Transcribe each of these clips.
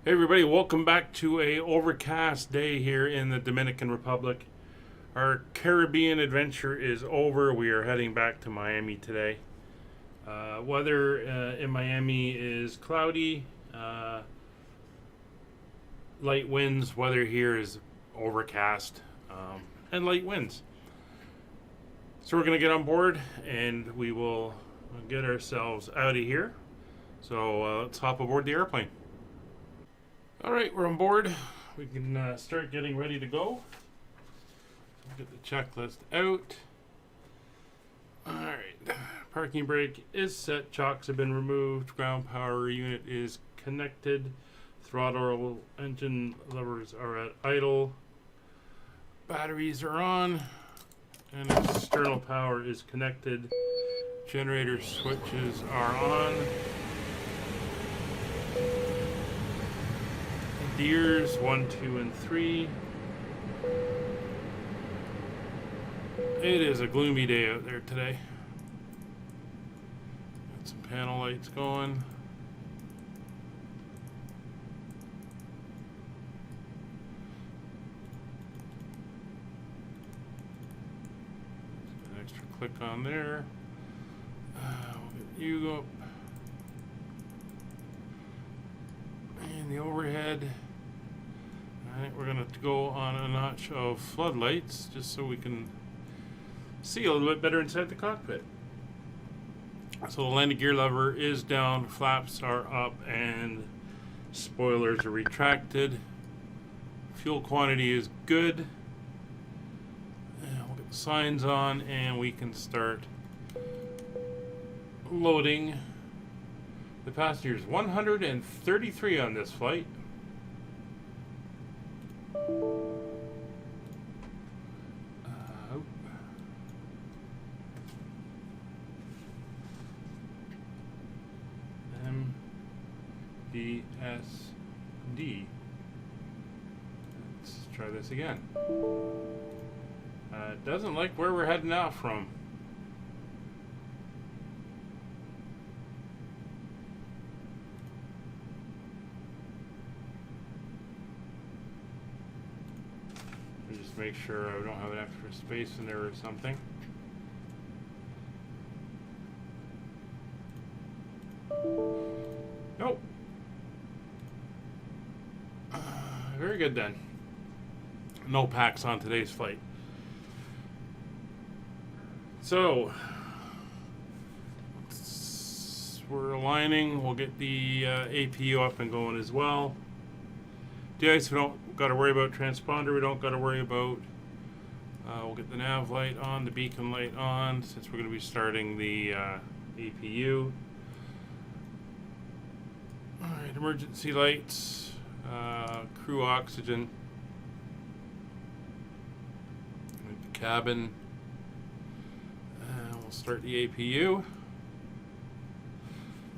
Hey everybody, welcome back to a overcast day here in the Dominican Republic. Our Caribbean adventure is over. We are heading back to Miami today. Weather in Miami is cloudy, light winds. Weather here is overcast and light winds. So we're going to get on board and we will get ourselves out of here. So let's hop aboard the airplane. Alright, we're on board. We can start getting ready to go. Get the checklist out. Alright, parking brake is set. Chocks have been removed. Ground power unit is connected. Throttle engine levers are at idle. Batteries are on. And external power is connected. Generator switches are on. Gears 1, 2, and 3. It is a gloomy day out there today. Got some panel lights going. An extra click on there. We'll get you up. And the overhead. Alright, we're going to go on a notch of floodlights just so we can see a little bit better inside the cockpit. So the landing gear lever is down, flaps are up, and spoilers are retracted. Fuel quantity is good. And we'll get the signs on and we can start loading. The passengers 133 on this flight. MDSD. Let's try this again. It doesn't like where we're heading out from. Just make sure I don't have an extra space in there or something. Nope. Very good then. No packs on today's flight. So we're aligning. We'll get the APU up and going as well. De-ice we don't got to worry about. Transponder we don't got to worry about. We'll get the nav light on, the beacon light on, since we're going to be starting the APU. Alright, emergency lights, crew oxygen, the cabin, we'll start the APU.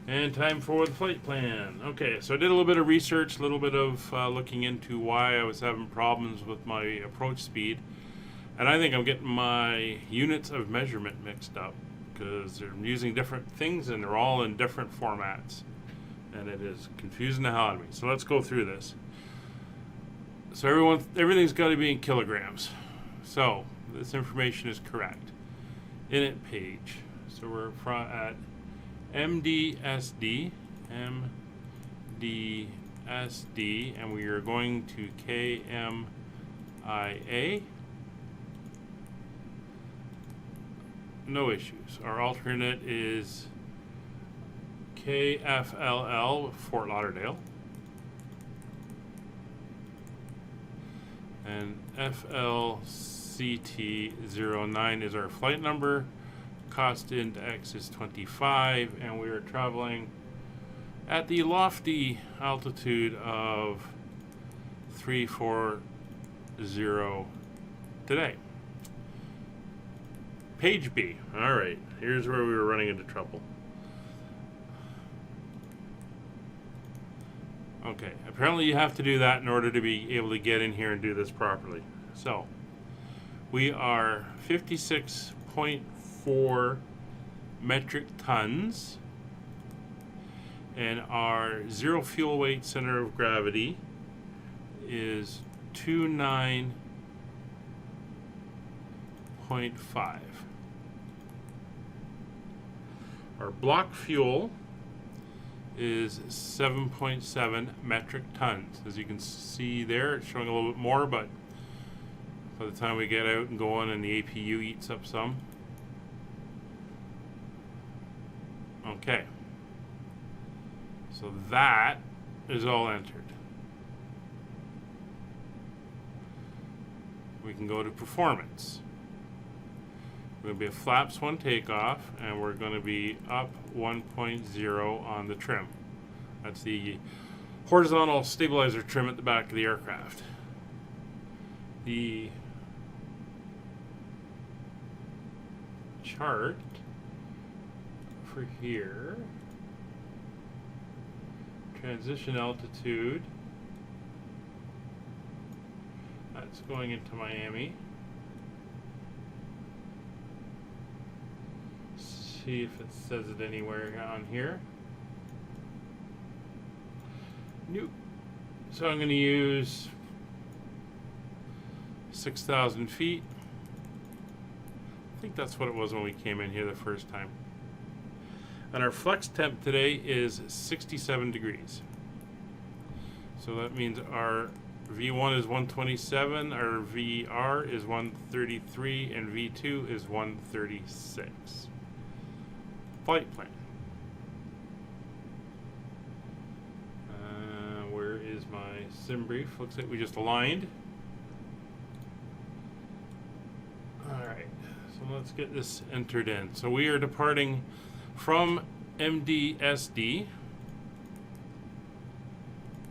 And time for the flight plan. Okay, so I did a little bit of research, a little bit of looking into why I was having problems with my approach speed. And I think I'm getting my units of measurement mixed up because they're using different things and they're all in different formats. And it is confusing the hell out of me. So let's go through this. So everything's got to be in kilograms. So this information is correct. Init page. So we're at MDSD, and we are going to KMIA. No issues. Our alternate is KFLL, Fort Lauderdale. And FLCT09 is our flight number. Cost index is 25, and we are traveling at the lofty altitude of 340 today. Page B. Alright, here's where we were running into trouble. Okay, apparently you have to do that in order to be able to get in here and do this properly. So, we are 56.4 metric tons, And our zero fuel weight center of gravity is 29.5. Our block fuel is 7.7 metric tons. As you can see there, it's showing a little bit more, but by the time we get out and going and the APU eats up some. Okay. So that is all entered. We can go to performance. We're going to be a flaps 1 takeoff, and we're going to be up 1.0 on the trim. That's the horizontal stabilizer trim at the back of the aircraft. The chart for here, transition altitude, that's going into Miami. See if it says it anywhere on here. Nope. So I'm going to use 6,000 feet. I think that's what it was when we came in here the first time. And our flex temp today is 67 degrees. So that means our V1 is 127, our VR is 133, and V2 is 136. Flight plan. Where is my sim brief? Looks like we just aligned. Alright, so let's get this entered in. So we are departing from MDSD.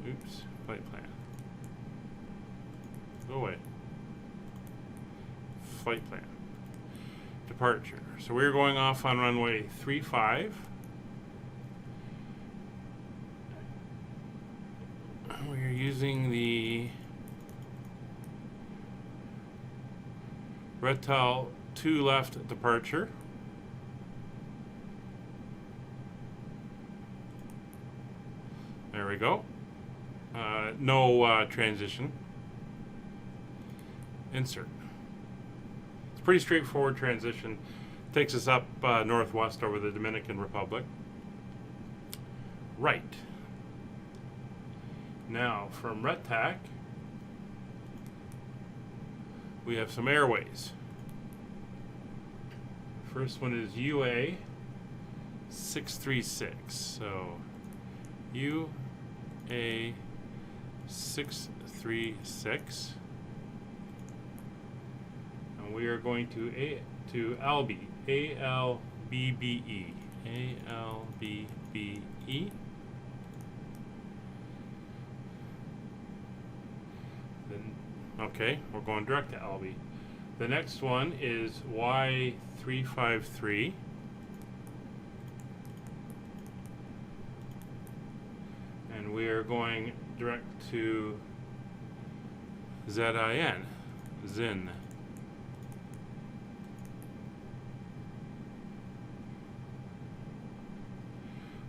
Oops, flight plan. Go away. Flight plan. Departure. So we're going off on runway 35. We're using the Reptile 2 left departure. There we go. No transition. Insert. It's a pretty straightforward transition. Takes us up northwest over the Dominican Republic. Right. Now, from RETTAC, we have some airways. First one is UA 636. So, UA 636. And we are going to ALBE. ALBBE. ALBBE. Okay, we're going direct to Albi. The next one is Y353. And we are going direct to ZIN. Zin.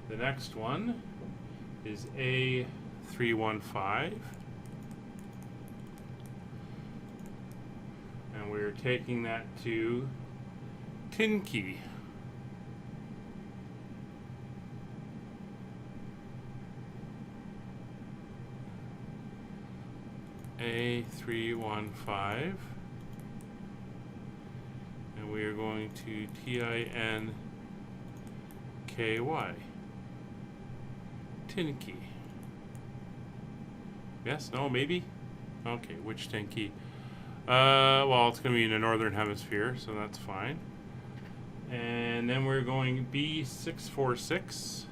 The next one is A315. And we're taking that to Tinky. A315. And we are going to TINKY. Tinky. Yes? No? Maybe? Okay, which Tinky? Well, it's going to be in the northern hemisphere, so that's fine. And then we're going B646.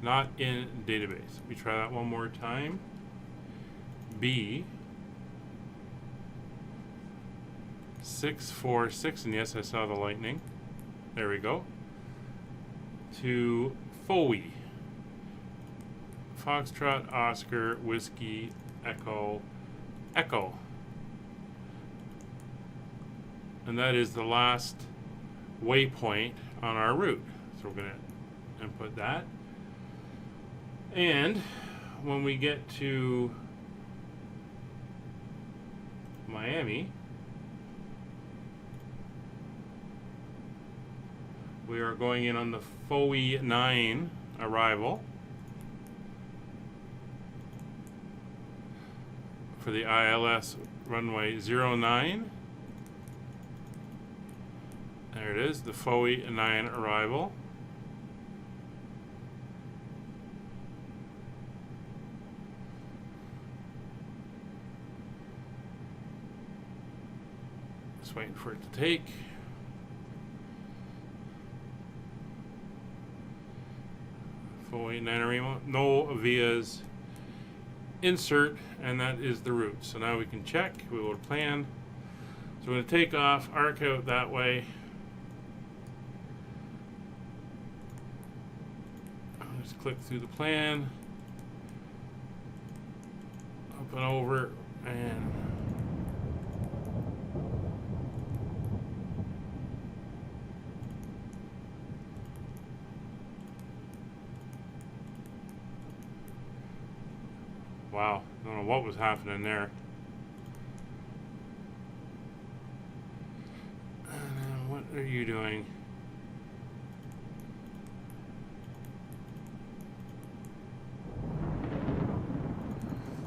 Not in database. We try that one more time. B646, and yes, I saw the lightning. There we go. To FOE. Foxtrot, Oscar, Whiskey, Echo, Echo. and that is the last waypoint on our route. So we're going to input that. And when we get to Miami, we are going in on the FOE 9 arrival for the ILS runway 09. There it is, the FOE 9 arrival. Just waiting for it to take. FOE 9 arrival, no vias, insert, and that is the route. So now we can check, we will plan. So we're going to take off, arc out that way. Just click through the plan, up and over, and wow, I don't know what was happening there. What are you doing?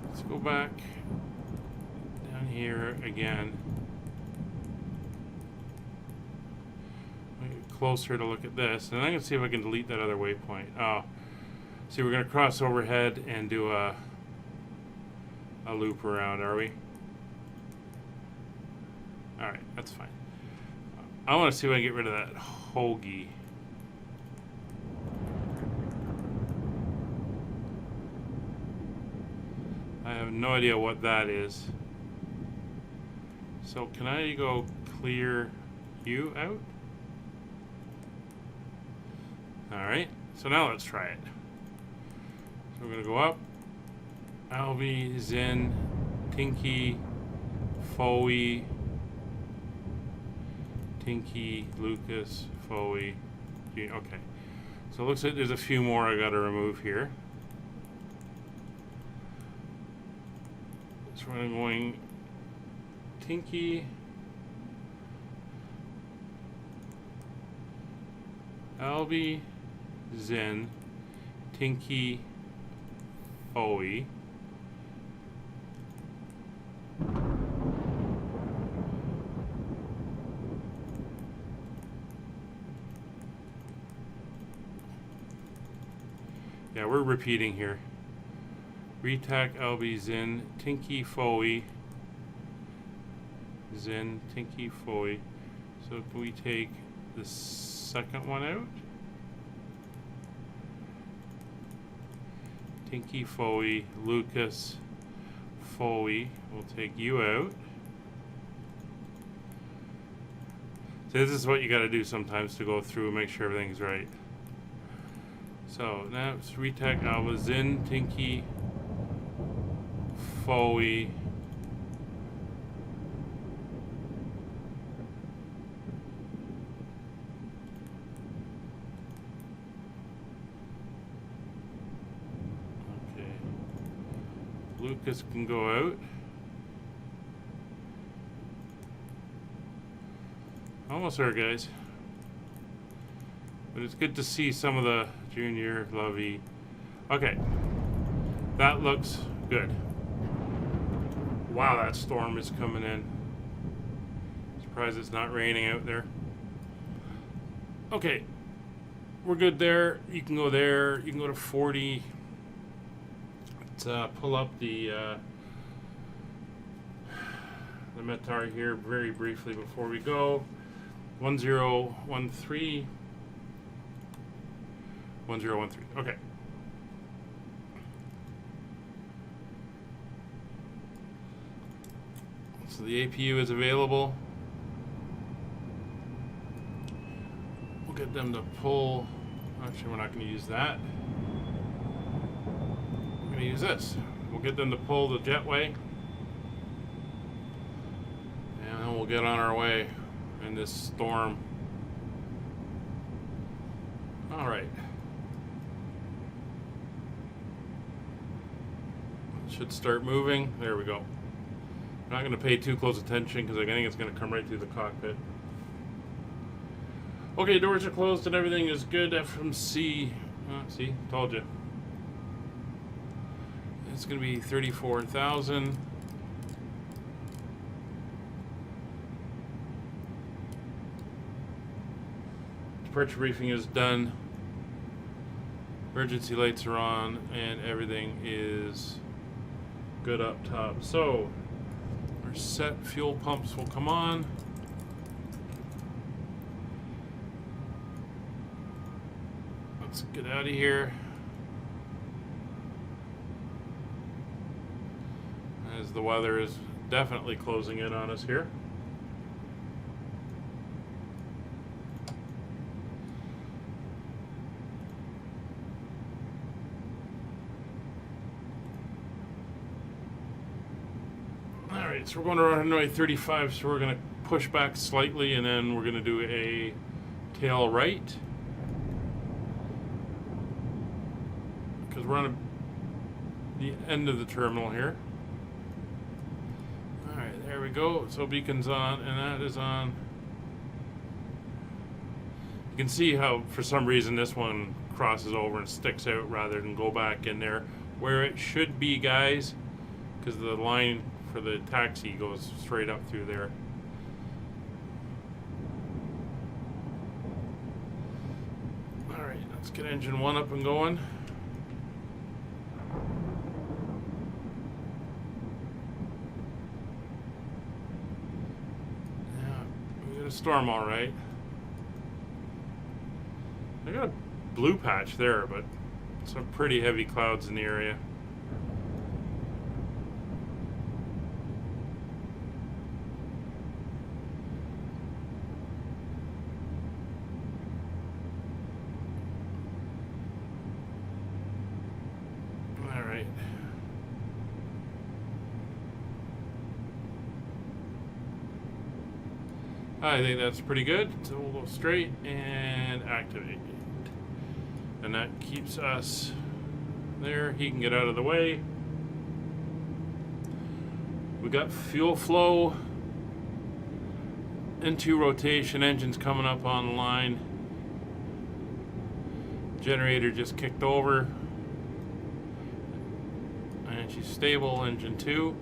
Let's go back down here again. Get closer to look at this, and I'm going to see if I can delete that other waypoint. Oh, see, we're going to cross overhead and do a loop around, are we? Alright, that's fine. I want to see if I can get rid of that hoagie. I have no idea what that is. So can I go clear you out? Alright, so now let's try it. So we're going to go up. Albi, Zen, Tinky, Foey, Tinky, Lucas, Foey. Okay. So it looks like there's a few more I got to remove here. So we're going Tinky, Albi, Zen, Tinky, Foey. Yeah, we're repeating here. Retac, Albi, Zen, Tinky, Foey. Zen, Tinky, Foey. So can we take the second one out? Tinky, Foey, Lucas, Foey. We'll take you out. So this is what you got to do sometimes to go through and make sure everything's right. So now it's Retac, Alba, Zen, Tinky, Foey. Okay. Lucas can go out. Almost there, guys. But it's good to see some of the Junior, Lovey. Okay. That looks good. Wow, that storm is coming in. Surprised it's not raining out there. Okay. We're good there. You can go there. You can go to 40. Let's pull up the METAR here very briefly before we go. 1013. 1013. Okay. So the APU is available. We'll get them to pull. Actually, we're not going to use that. We're going to use this. We'll get them to pull the jetway. And then we'll get on our way. in this storm. All right. Should start moving. There we go. I'm not going to pay too close attention because I think it's going to come right through the cockpit. Okay, doors are closed and everything is good. FMC. See, told you. It's going to be 34,000. Departure briefing is done. Emergency lights are on and everything is good up top. So our set fuel pumps will come on. Let's get out of here. As the weather is definitely closing in on us here. Alright, so we're going around runway 35, so we're going to push back slightly and then we're going to do a tail right. Because we're on the end of the terminal here. Alright, there we go. So beacon's on and that is on. You can see how for some reason this one crosses over and sticks out rather than go back in there where it should be, guys, because the line for the taxi goes straight up through there. Alright, let's get engine 1 up and going. Yeah, we got a storm alright. I got a blue patch there, but some pretty heavy clouds in the area. I think that's pretty good. So we'll go straight and activate. And that keeps us there. He can get out of the way. We got fuel flow into rotation. Engines coming up online. Generator just kicked over. And she's stable. Engine 2.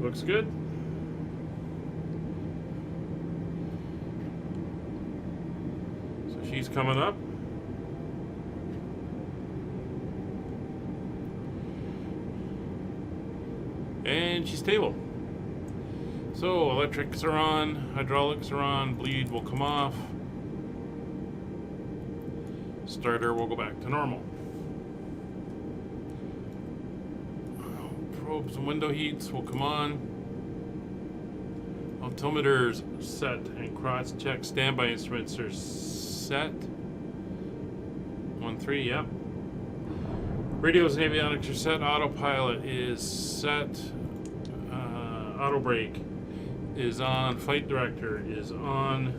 Looks good. So she's coming up. And she's stable. So electrics are on, hydraulics are on, bleed will come off. Starter will go back to normal. Probes and window heats will come on. Altimeters set and cross check. Standby instruments are set. 1-3, yep. Radios and avionics are set. Autopilot is set. Auto brake is on. Flight director is on.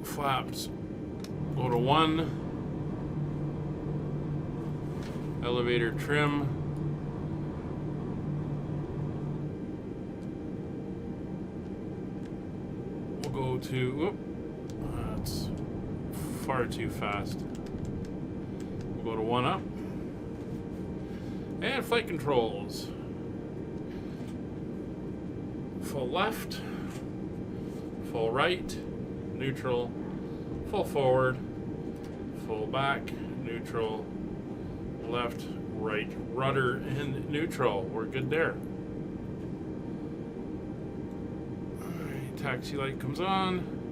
Flaps go to 1. Elevator trim. We'll go to, whoop, that's far too fast. We'll go to 1 up. And flight controls. full left, full right, neutral, full forward, full back, neutral, left, right, rudder, and neutral. We're good there. Alright, taxi light comes on.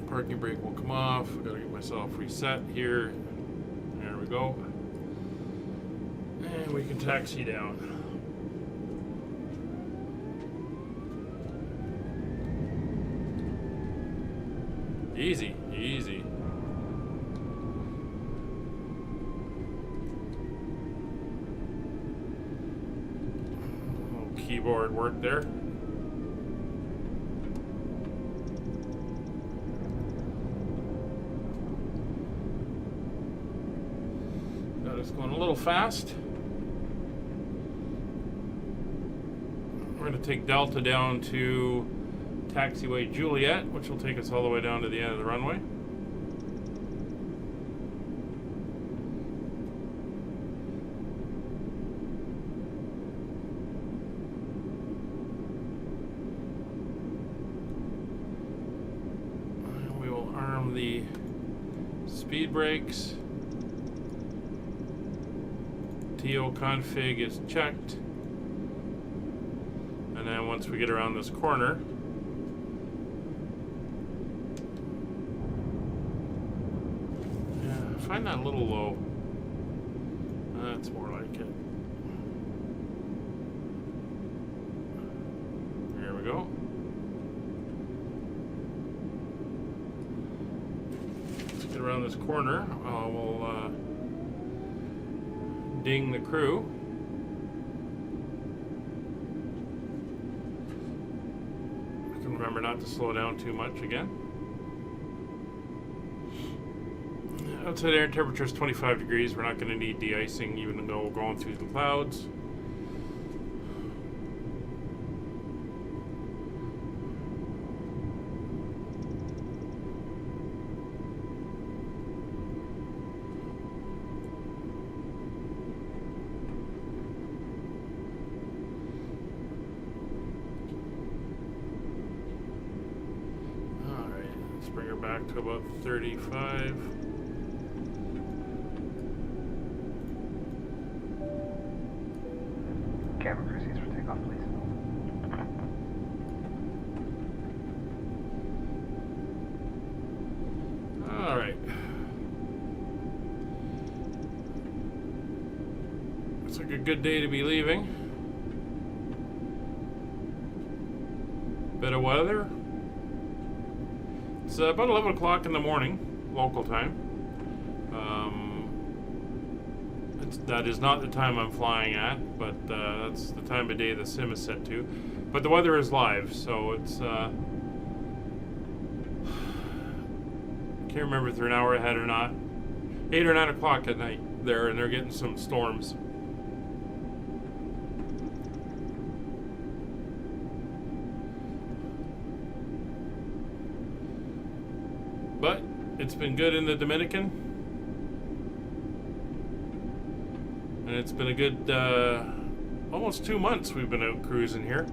Parking brake will come off. I gotta get myself reset here. There we go. And we can taxi down. Easy, easy. Little keyboard work there. Got us going a little fast. We're going to take Delta down to taxiway Juliet, which will take us all the way down to the end of the runway. And we will arm the speed brakes. TO config is checked. And then once we get around this corner, I find that a little low. That's more like it. There we go. Let's get around this corner. We'll ding the crew. I can remember not to slow down too much again. Outside air temperature is 25 degrees. We're not going to need de-icing even though we're going through the clouds. Alright, let's bring her back to about 35. Cabin crew seats for takeoff, please. All right. Looks like a good day to be leaving. Bit of weather. It's about 11 o'clock in the morning, local time. That is not the time I'm flying at, but that's the time of day the sim is set to. But the weather is live, so it's can't remember if they're an hour ahead or not. 8 or 9 o'clock at night there, and they're getting some storms. But it's been good in the Dominican. And it's been a good almost 2 months we've been out cruising here.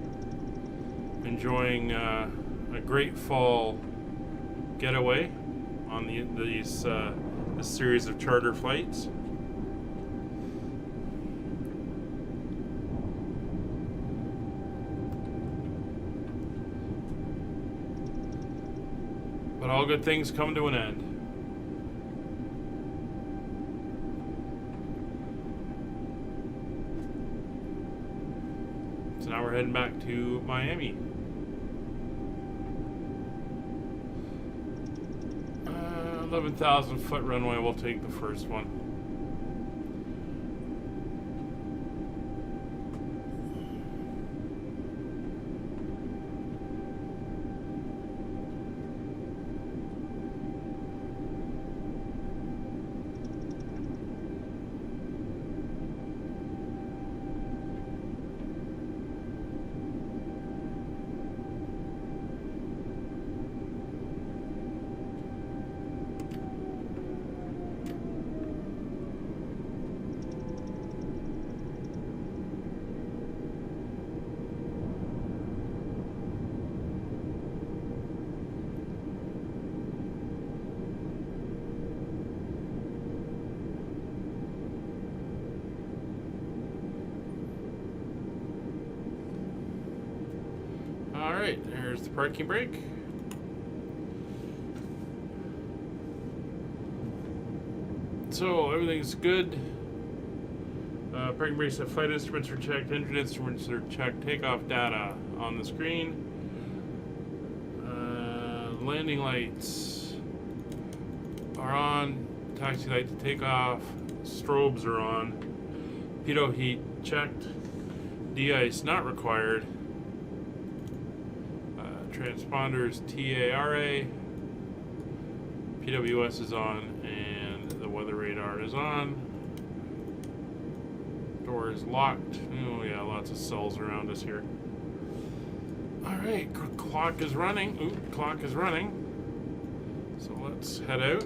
Enjoying a great fall getaway on this series of charter flights. But all good things come to an end. So now we're heading back to Miami. 11,000 foot runway, we'll take the first one. There's the parking brake. So everything's good. Parking brake set, flight instruments are checked, engine instruments are checked, takeoff data on the screen. Landing lights are on, taxi light to take off, strobes are on, pitot heat checked, de-ice not required, transponders TARA, PWS is on, and the weather radar is on. Door is locked. Oh yeah, lots of cells around us here. Alright, clock is running. Ooh, clock is running. So let's head out.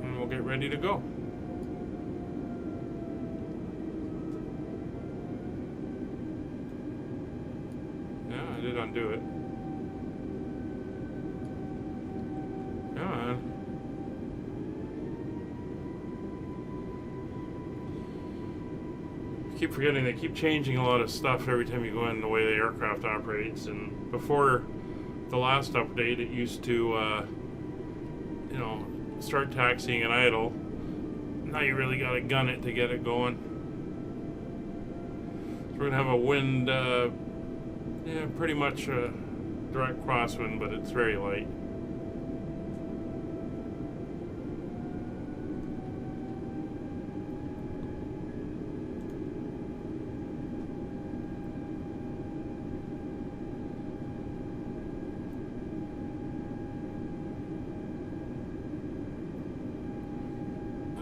And we'll get ready to go. Yeah, I did undo it. Come on. Keep forgetting they keep changing a lot of stuff every time you go in the way the aircraft operates. And before the last update, it used to, you know, start taxiing and idle. Now you really got to gun it to get it going. So we're gonna have a wind, yeah, pretty much a direct crosswind, but it's very light.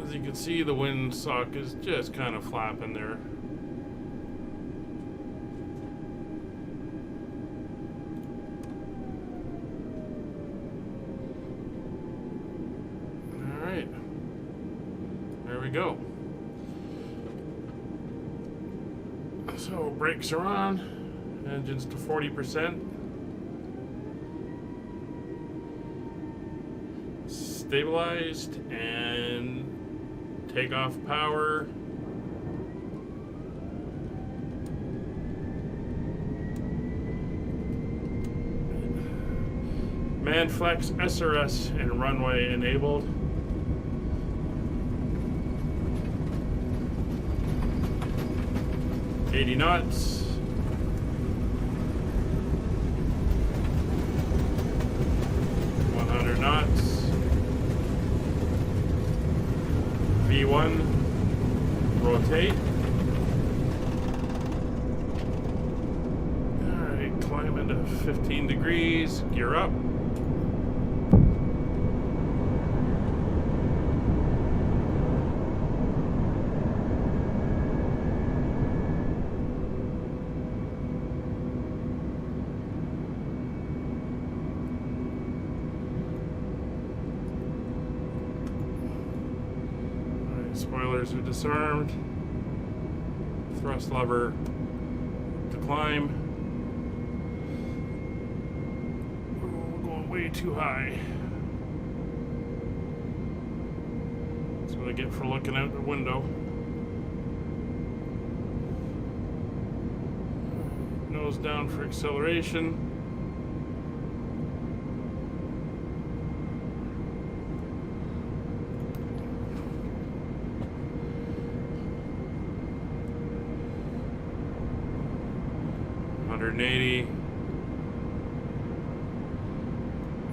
As you can see, the windsock is just kind of flapping there. Alright. There we go. So, brakes are on. Engine's to 40%. Stabilized and takeoff power. Manflex SRS and runway enabled. $80 knots. V1, rotate. Alright, climb into 15 degrees, gear up. Spoilers are disarmed. Thrust lever to climb. Oh, we're going way too high. That's what I get for looking out the window. Nose down for acceleration.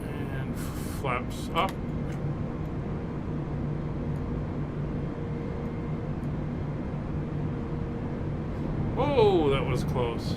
And flaps up. Oh, that was close.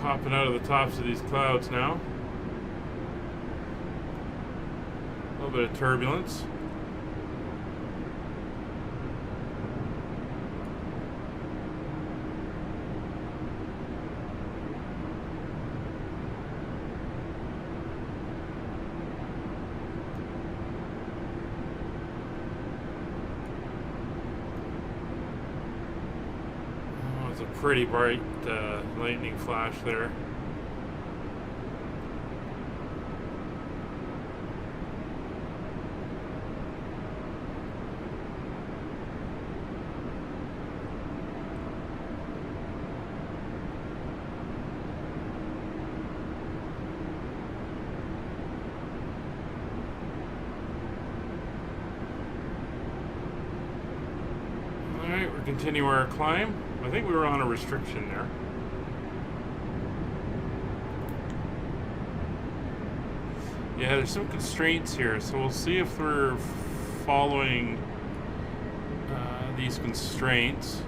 Popping out of the tops of these clouds now. A little bit of turbulence. pretty bright lightning flash there. Continue our climb. I think we were on a restriction there. Yeah, there's some constraints here, so we'll see if we're following these constraints.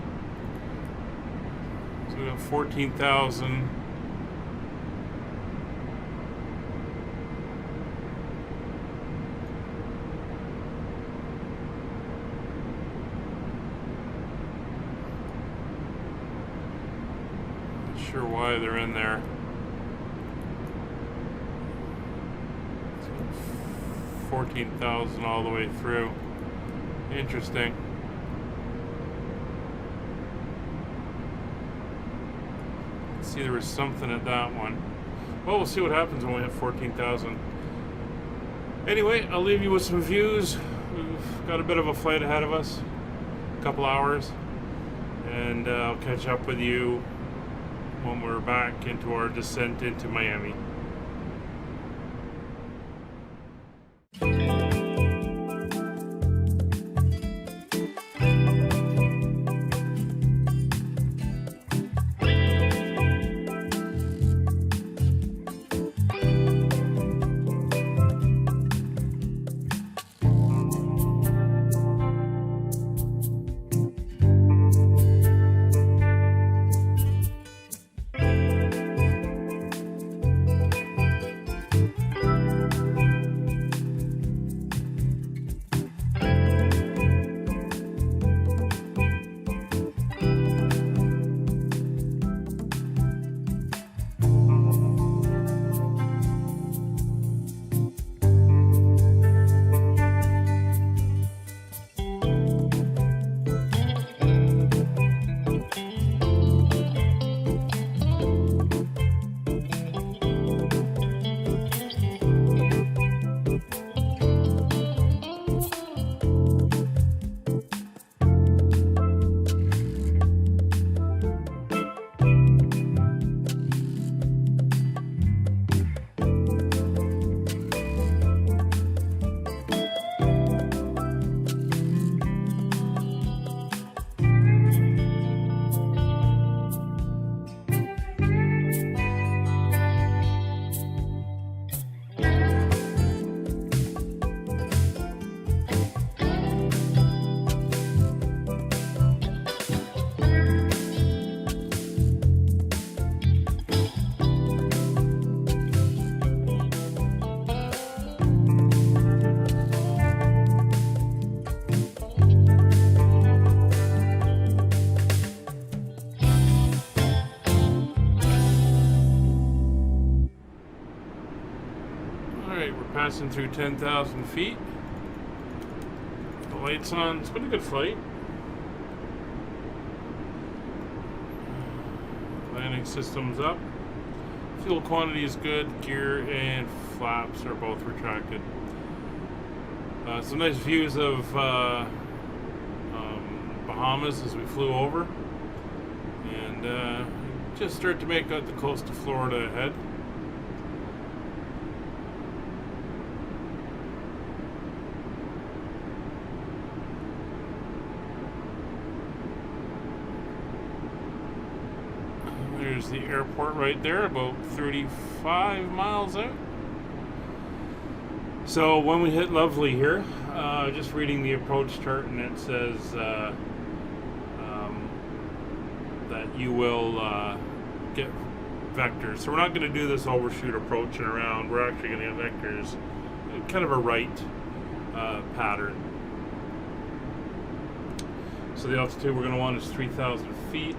So we got 14,000. Sure why they're in there. 14,000 all the way through. Interesting. See, there was something at that one. Well, we'll see what happens when we hit 14,000. Anyway, I'll leave you with some views. We've got a bit of a flight ahead of us, a couple hours, and I'll catch up with you when we're back into our descent into Miami. Passing through 10,000 feet. The lights on. It's been a good flight. Landing system's up. Fuel quantity is good. Gear and flaps are both retracted. Some nice views of Bahamas as we flew over. And just start to make out the coast of Florida ahead. There's the airport right there, about 35 miles out. So when we hit Lovely here, just reading the approach chart, and it says that you will get vectors. So we're not going to do this overshoot approach and around. We're actually going to get vectors, kind of a right pattern. So the altitude we're going to want is 3,000 feet.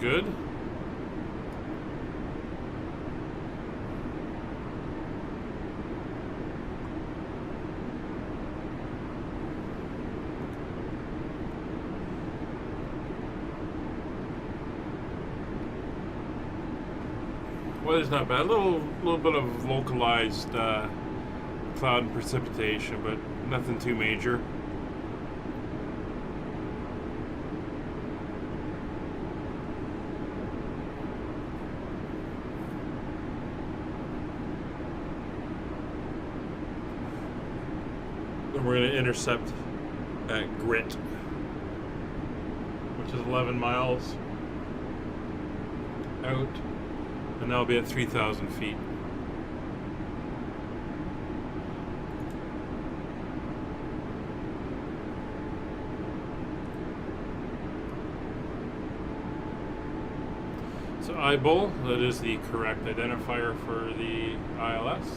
good. Weather's not bad. A little bit of localized cloud and precipitation, but nothing too major. Then we're going to intercept at Grit, which is 11 miles out. And that'll be at 3,000 feet. So eyeball, that is the correct identifier for the ILS.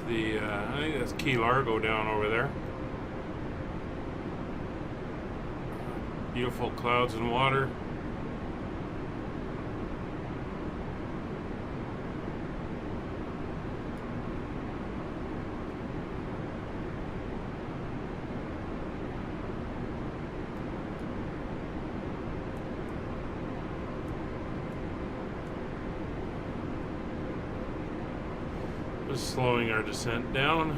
I think that's Key Largo down over there. Beautiful clouds and water. Just slowing our descent down.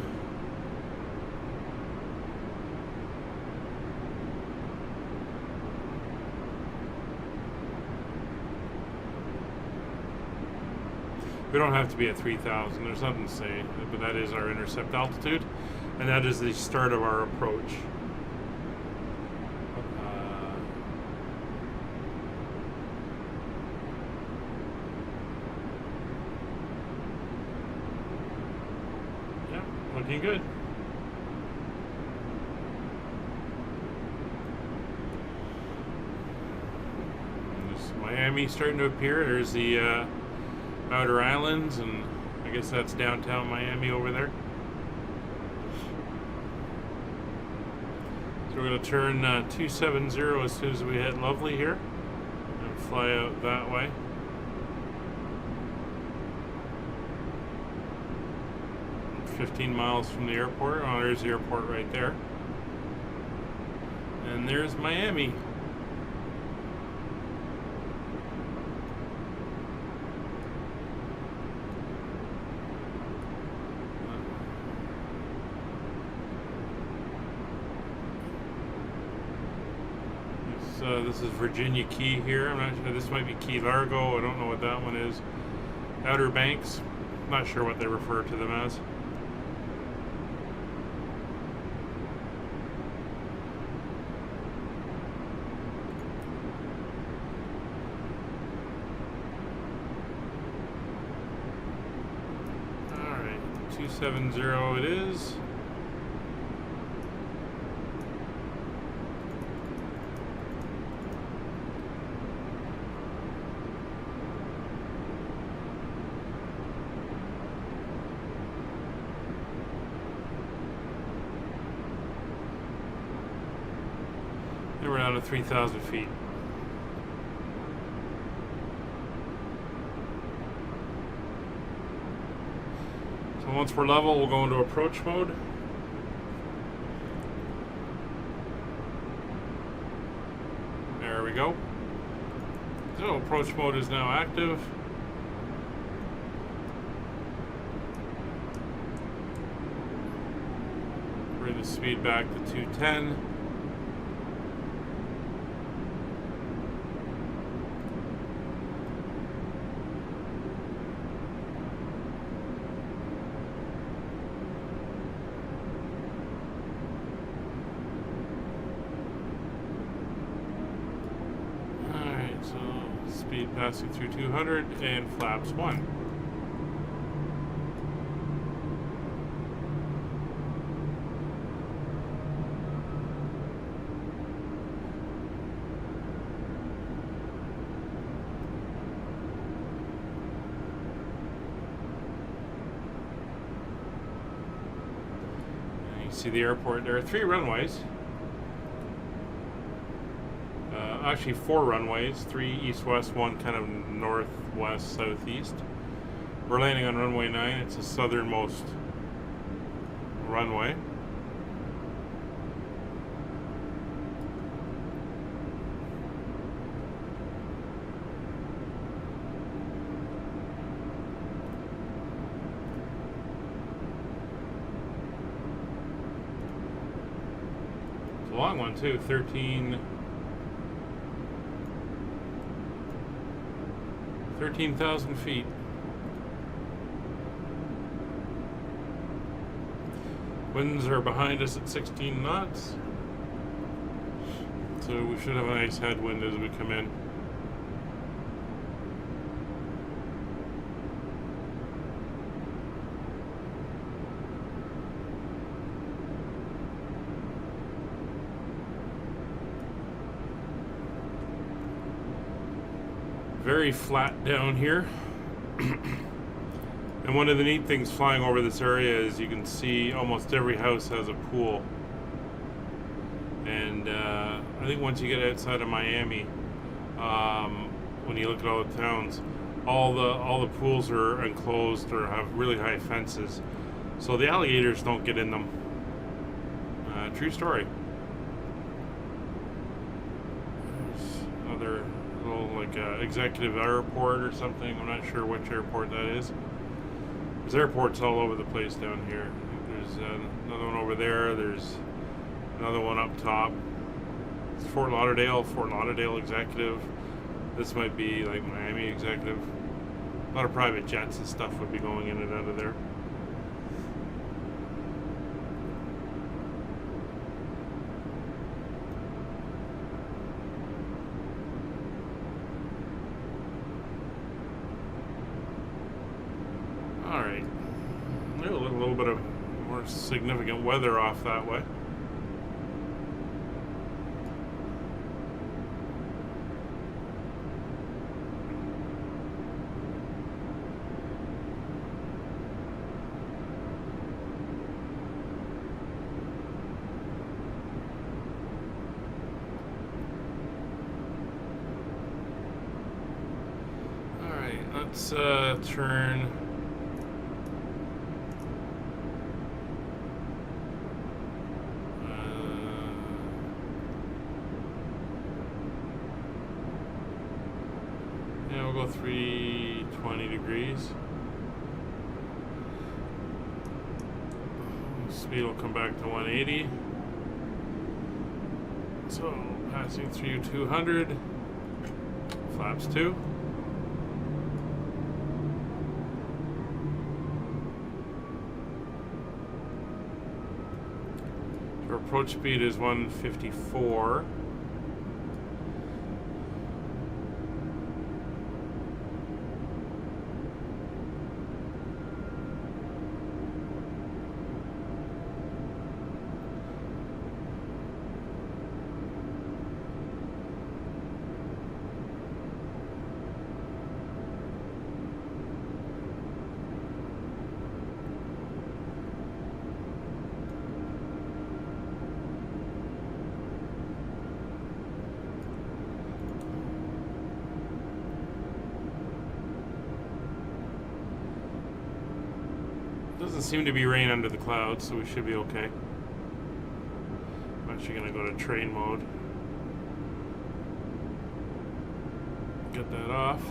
We don't have to be at 3,000. There's nothing to say, but that is our intercept altitude, and that is the start of our approach. Looking good. There's Miami starting to appear. There's the outer islands, and I guess that's downtown Miami over there. So we're going to turn 270 as soon as we hit Lovely here and fly out that way. We're 15 miles from the airport. Oh, there's the airport right there. And there's Miami. This is Virginia Key here. I'm not sure. This might be Key Largo. I don't know what that one is. Outer Banks. Not sure what they refer to them as. Alright, 270 it is. We're down to 3,000 feet. So once we're level, we'll go into approach mode. There we go. So approach mode is now active. Bring the speed back to 210. Passing through 200 and flaps 1. See the airport. There are 3 runways. Actually 4 runways. 3 east-west, 1 kind of northwest-southeast. We're landing on runway 9. It's the southernmost runway. Long one too, 13,000 feet. Winds are behind us at 16 knots, so we should have a nice headwind as we come in. Very flat down here. And one of the neat things flying over this area is you can see almost every house has a pool. And I think once you get outside of Miami, when you look at all the towns, all the pools are enclosed or have really high fences, so the alligators don't get in them. True story. There's another little executive airport or something. I'm not sure which airport that is. There's airports all over the place down here. There's another one over there. There's another one up top. It's Fort Lauderdale executive. This might be like Miami executive. A lot of private jets and stuff would be going in and out of there. Alright, a little bit of more significant weather off that way. Alright, let's turn. We'll go 320 degrees. Speed will come back to 180. So passing through 200. Flaps 2. Our approach speed is 154. Doesn't seem to be rain under the clouds, so we should be okay. I'm actually going to go to train mode. Get that off.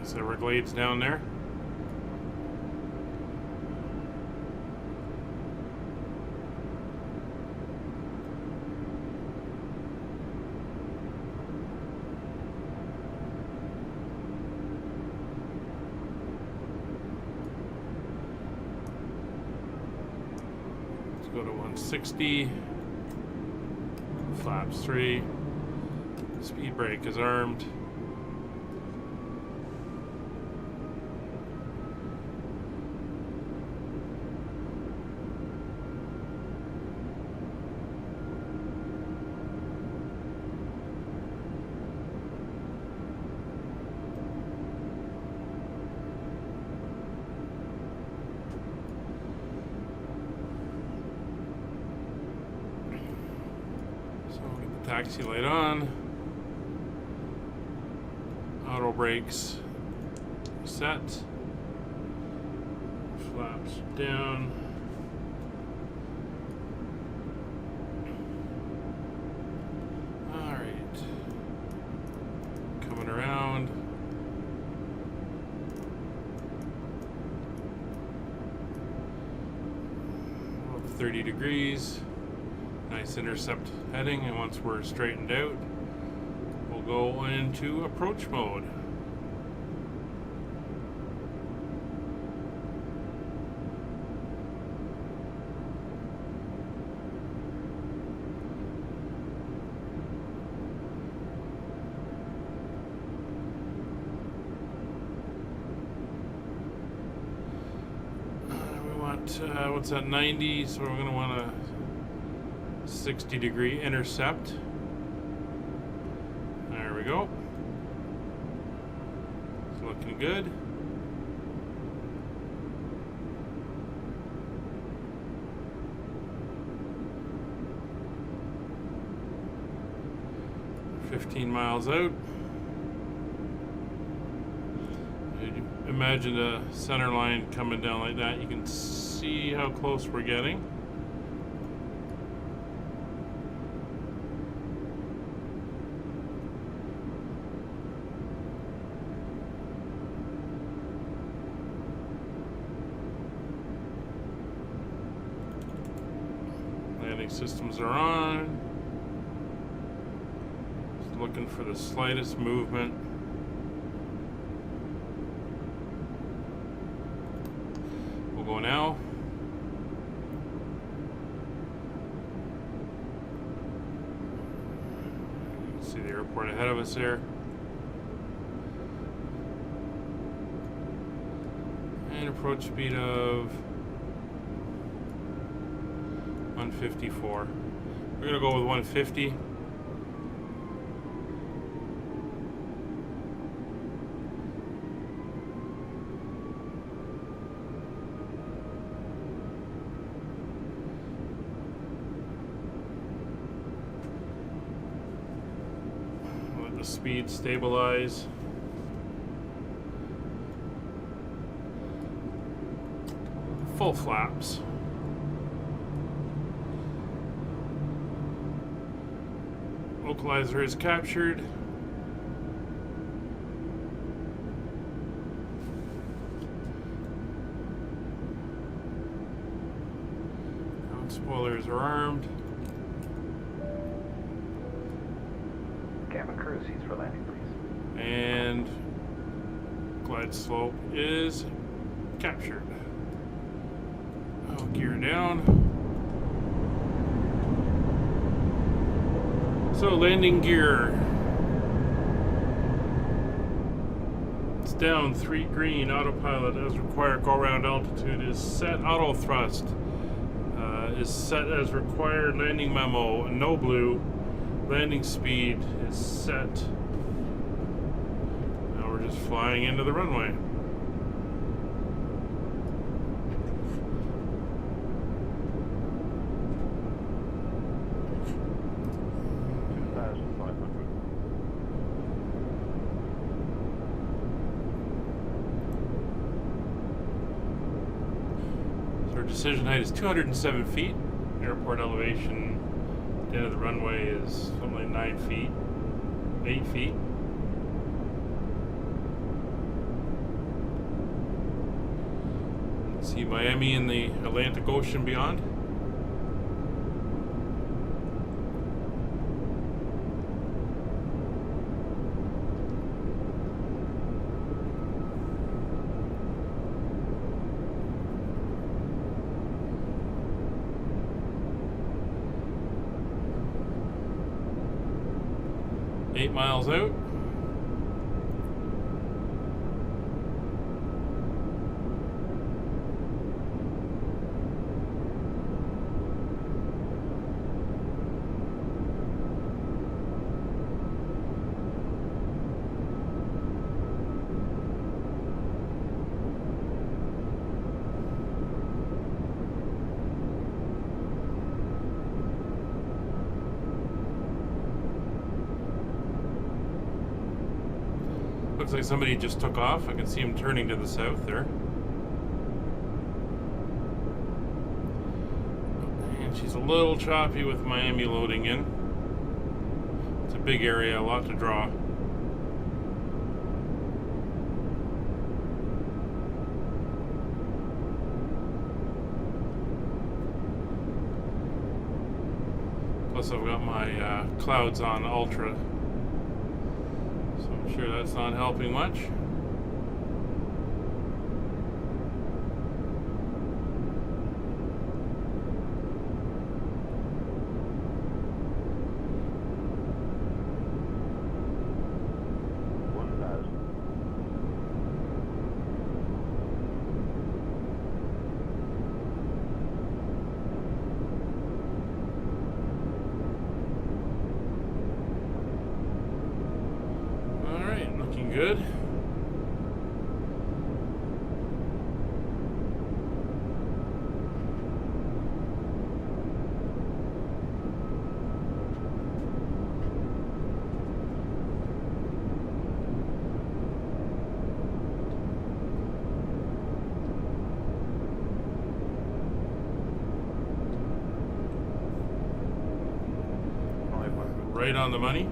So our glade's down there. Go to 160, flaps 3, Speed brake is armed. So we'll get the taxi light on. Auto brakes set. Flaps down. Alright. Coming around. About 30 degrees. Nice intercept heading, and once we're straightened out, we'll go into approach mode. We want, what's that, 90, so we're going to want a 60-degree intercept. There we go. It's looking good. We're 15 miles out. Imagine the center line coming down like that. You can see how close we're getting. Landing systems are on. Just looking for the slightest movement. We'll go now. You can see the airport ahead of us there. And approach speed of 154. We're gonna go with 150. Let the speed stabilize. Full flaps. Localizer is captured. Ground spoilers are armed. Cabin crew seats for landing, please. And glide slope is captured. I'll gear down. So landing gear. It's down, 3 green, autopilot as required, go around altitude is set, auto thrust is set as required, landing memo, no blue, landing speed is set. Now we're just flying into the runway. Decision height is 207 feet. Airport elevation at the end of the runway is something like 9 feet, 8 feet. See Miami and the Atlantic Ocean beyond. miles out. Looks like somebody just took off. I can see him turning to the south there. And she's a little choppy with Miami loading in. It's a big area, a lot to draw. Plus I've got my clouds on ultra. I'm sure that's not helping much. Good. Right on the money.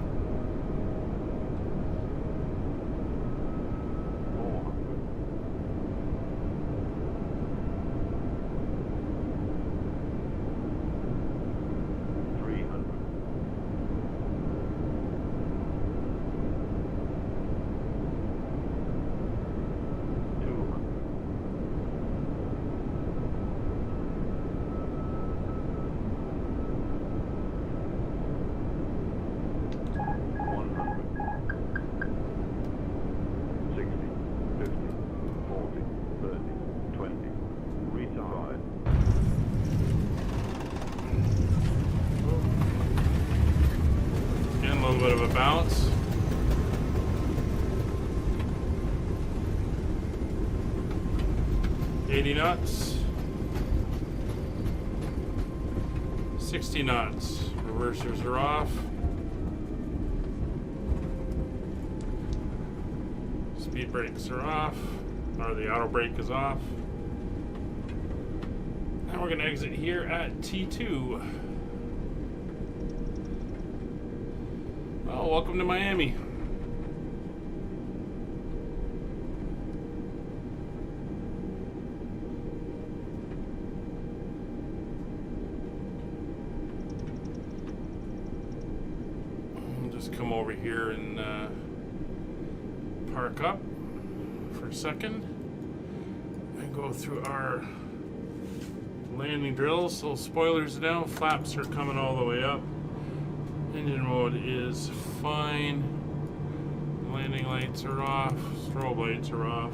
A little bit of a bounce. $80 knots. 60 knots. Reversers are off. Speed brakes are off. Or the auto brake is off. Now we're going to exit here at T2. Well, welcome to Miami. I'll just come over here and park up for a second and go through our landing drills. So spoilers down, flaps are coming all the way up. Engine mode is fine. Landing lights are off. Strobe lights are off.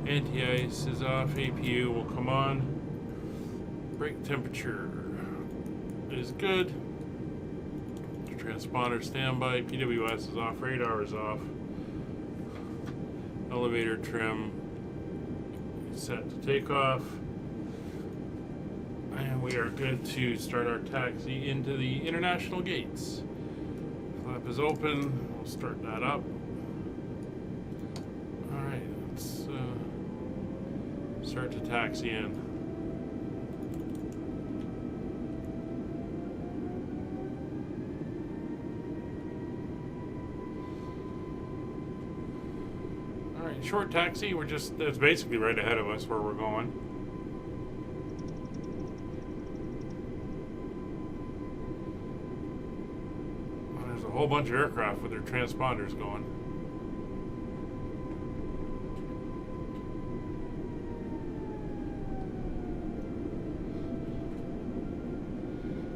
Anti-ice is off. APU will come on. Brake temperature is good. Transponder standby. PWS is off. Radar is off. Elevator trim is set to take off. And we are good to start our taxi into the international gates. Flap is open. We'll start that up. Alright, let's start to taxi in. Alright, short taxi. It's basically right ahead of us where we're going. A whole bunch of aircraft with their transponders going.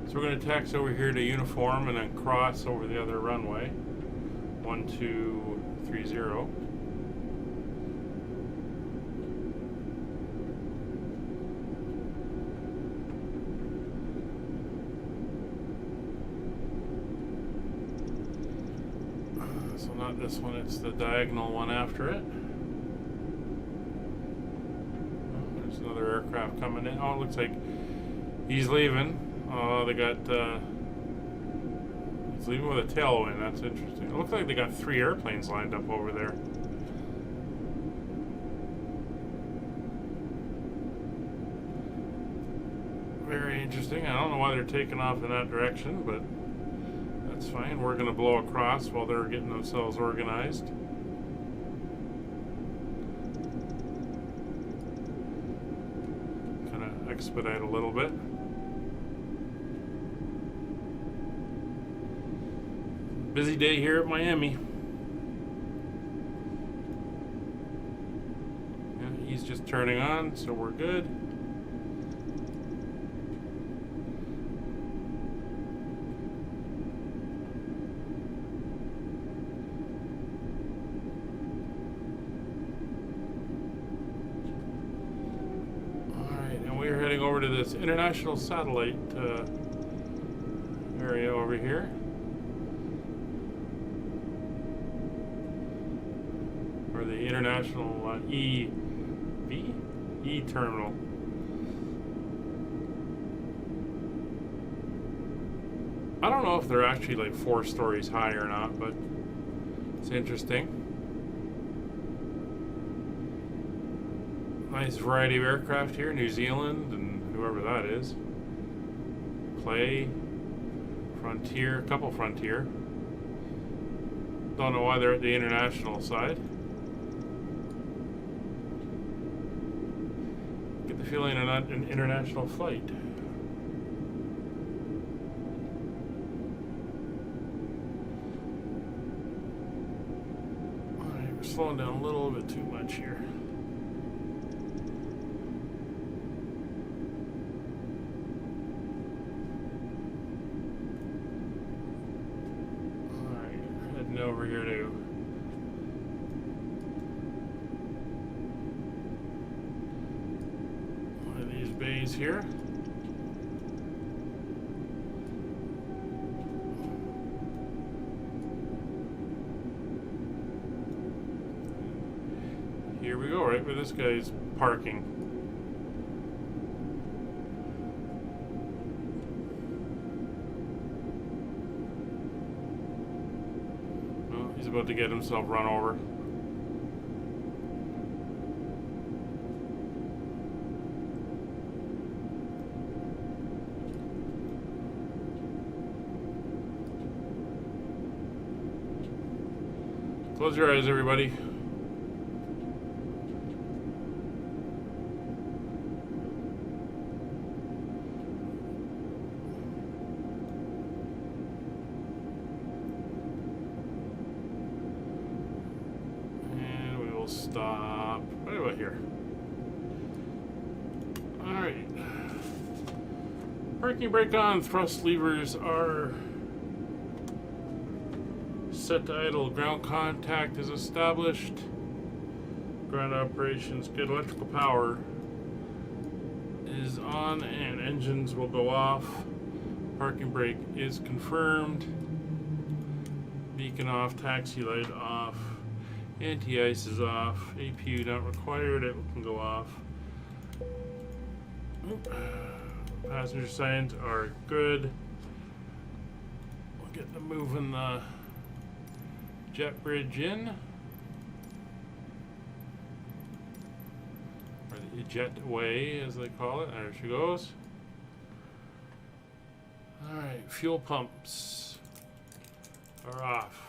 So we're going to taxi over here to uniform and then cross over the other runway. 1230. So not this one, it's the diagonal one after it. Oh, there's another aircraft coming in. Oh, it looks like he's leaving. Oh, they got, he's leaving with a tailwind. That's interesting. It looks like they got 3 airplanes lined up over there. Very interesting. I don't know why they're taking off in that direction, but that's fine. We're going to blow across while they're getting themselves organized. Kind of expedite a little bit. Busy day here at Miami. Yeah, he's just turning on, so we're good. We're heading over to this international satellite area over here. Or the international E terminal. I don't know if they're actually like 4 stories high or not, but it's interesting. Nice variety of aircraft here, New Zealand and whoever that is. Clay, Frontier, a couple Frontier. Don't know why they're at the international side. Get the feeling they're not an international flight. Alright, we're slowing down a little bit too much here. Over here to one of these bays here. Here we go, right where this guy's parking. He's about to get himself run over. Close your eyes, everybody. Stop right about here. Alright. Parking brake on. Thrust levers are set to idle. Ground contact is established. Ground operations good. Electrical power is on and engines will go off. Parking brake is confirmed. Beacon off. Taxi light off. Anti-ice is off. APU not required. It can go off. Passenger signs are good. We'll get them moving the jet bridge in. Or the jetway, as they call it. There she goes. Alright, fuel pumps are off.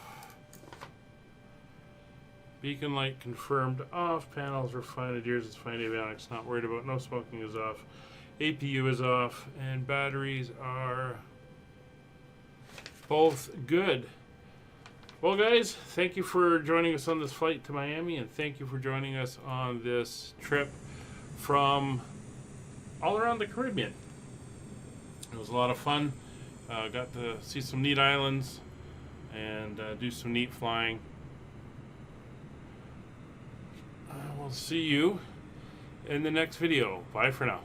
Beacon light confirmed off. Panels refined. Gears is fine. Avionics not worried about. No smoking is off. APU is off. And batteries are both good. Well, guys, thank you for joining us on this flight to Miami. And thank you for joining us on this trip from all around the Caribbean. It was a lot of fun. Got to see some neat islands. and do some neat flying. I will see you in the next video. Bye for now.